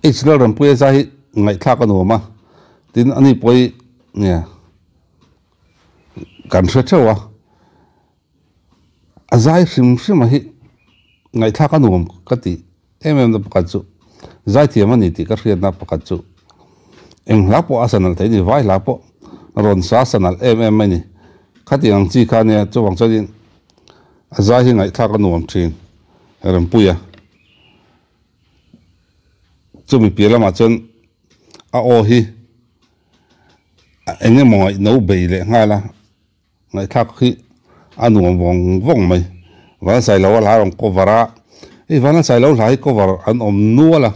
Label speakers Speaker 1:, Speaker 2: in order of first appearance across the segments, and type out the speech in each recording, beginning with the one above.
Speaker 1: Israel ram puya zai ngai thla kan homa tin ani poi nge kan hre thewa azai hrim hi ngai thla kan hom kati da pakat chu zai thiam ani ti ka hriat na pakat chu eng lapo asanal thei ni vai lapo ron sa sanal ani khati ang chi kha ne chuwang chodin azai hi ngai thla kan hom thin ram puya chumi pialama chon a o hi enge moi no beile ngala ngai thak hi anu vong mai wa sai lo la rong covera e van sai lo lai cover an om nuala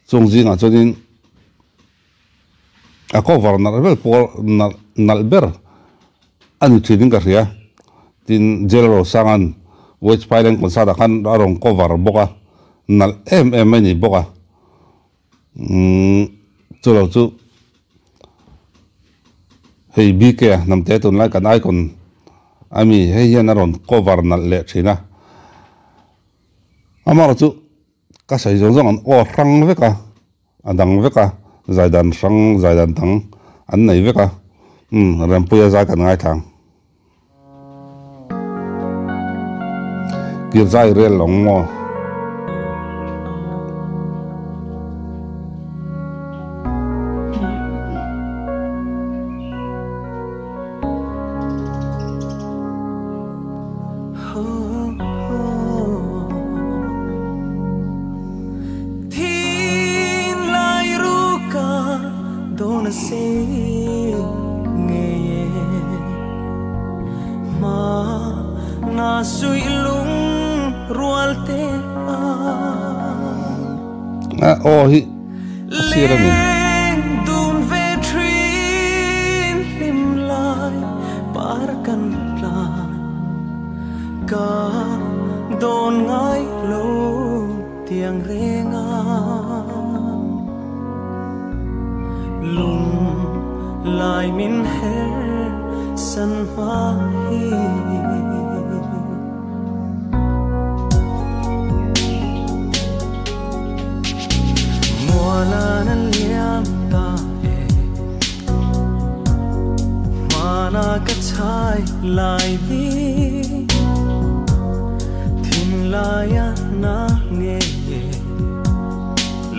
Speaker 1: chung jinga chonin a cover na vel por nalber anu thiding ka ria tin jelro sangan which pailen kon sa da kan rong cover boka nal ni boka chulo chu hei bike namte tun lai kan ai kon ami hei hian aron cover nal le thina amaro chu ka sai zong an o rang veka adang veka zaidan sang zaidan tang an nei veka rampuya za kan ngai thang kir zai rel long mo o hi sira ni
Speaker 2: dun ve trin lim lai par kan plan ka don ngai lo tiang renga lung lai min her san ma hi Mana liam ta mana ka chai lai bi thin laya na nge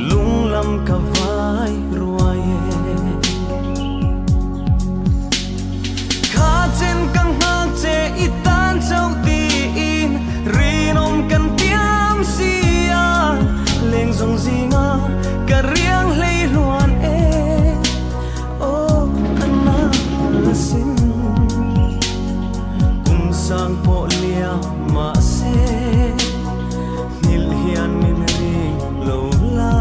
Speaker 2: lung lam ka vai ruaye kha chen kang hak che itan chau ti in rinom kan tiam sia leng zong zinga ka riang lei luan oh anna sin kum sang po lia ma se nil hian min ri lo la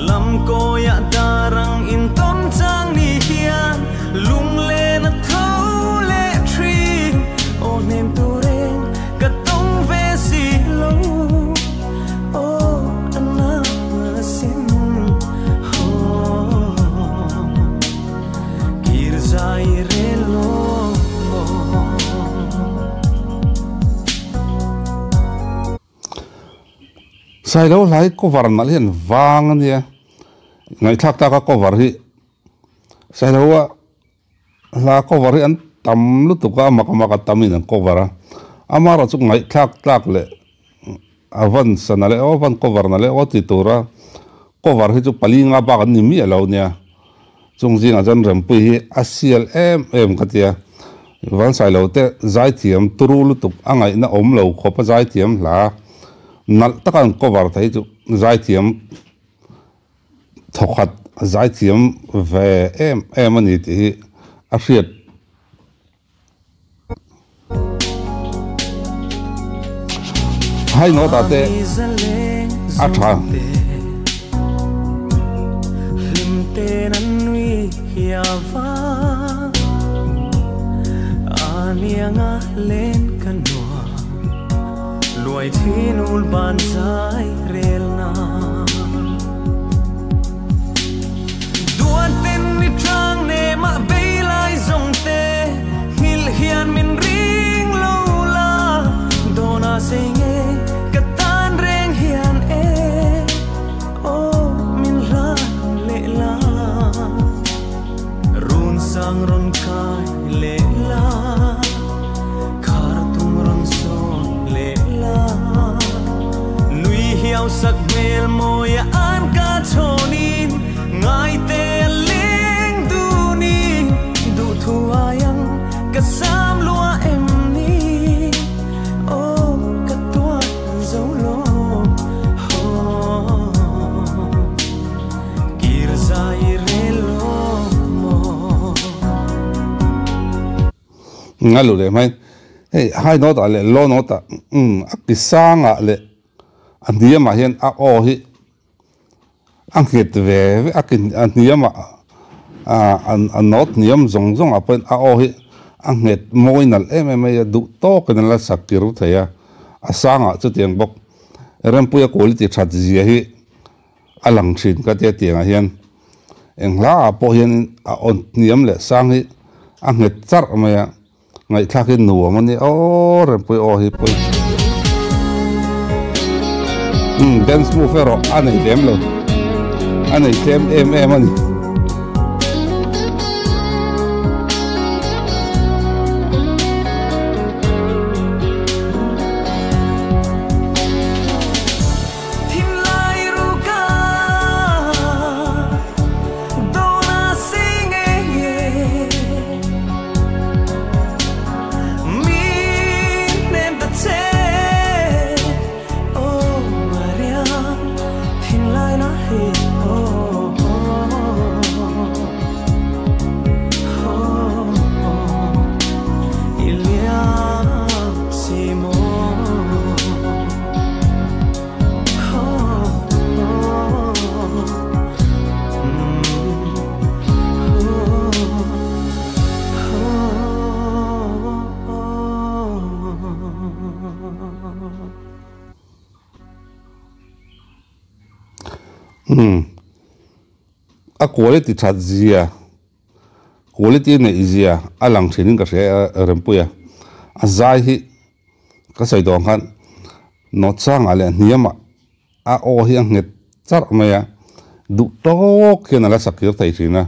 Speaker 2: lam ko ya darang in ton chang ni hian lung le na thau le tri oh nem tu reng ka tong ve si lo
Speaker 1: sai lo lai cover na lian wang ania ngai thak ta ka cover hi sai lo wa la cover hi an tam lu tu ka maka tamin an cover amara chu ngai thak le avan sanale ovan cover na le o ti tura cover hi chu palinga ba kan ni mi alo nia chung jing a jan rampu hi asial em katia van sai lo te zai thiam turu lu tu angai na om lo khopa zai thiam la nal takan cover thai chu zai thiam thokhat zai thiam ve em ani ti a hriat hai no ta te a tha
Speaker 2: lim te nan wi hiava anianga len kanwa luai thinul ban sai rel na duan ten ni trang ne ma be lai zong te hil hian min ring lo la dona se nge ka tan reng hian lau sak mel moya an ka chonin ngai te ling du ni du thuayang ka sam lua em ni o ka tua zo lo ho kir sai re lo mo
Speaker 1: ngalu le mai hey hai no ta le lo no ta akisanga le andia ma hian a o hi ang het ve akin andia ma an not niam zong zong apen a o hi ang het moinal em du to kan la sakir thaya asanga chu tiang bok rempuya quality that zia hi alang thin ka te tianga hian engla po hian a on niam le sang hi ang het char maya ngai thakin nuwa mani o rempui o hi pui dance move ro anei lem lo anei tlem em ani a quality that zia quality ne izia alang thinin ka se rempuya azai hi ka sai dong khan no chang ale niama a o hi nget char maya du to ken ala sakir thai thina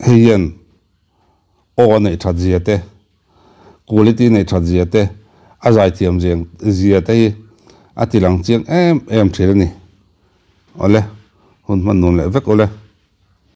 Speaker 1: hian o ne thadzia te quality ne thadzia te azai tiam jeng zia te atilang chiang em thirani ole hun man nun le vek ole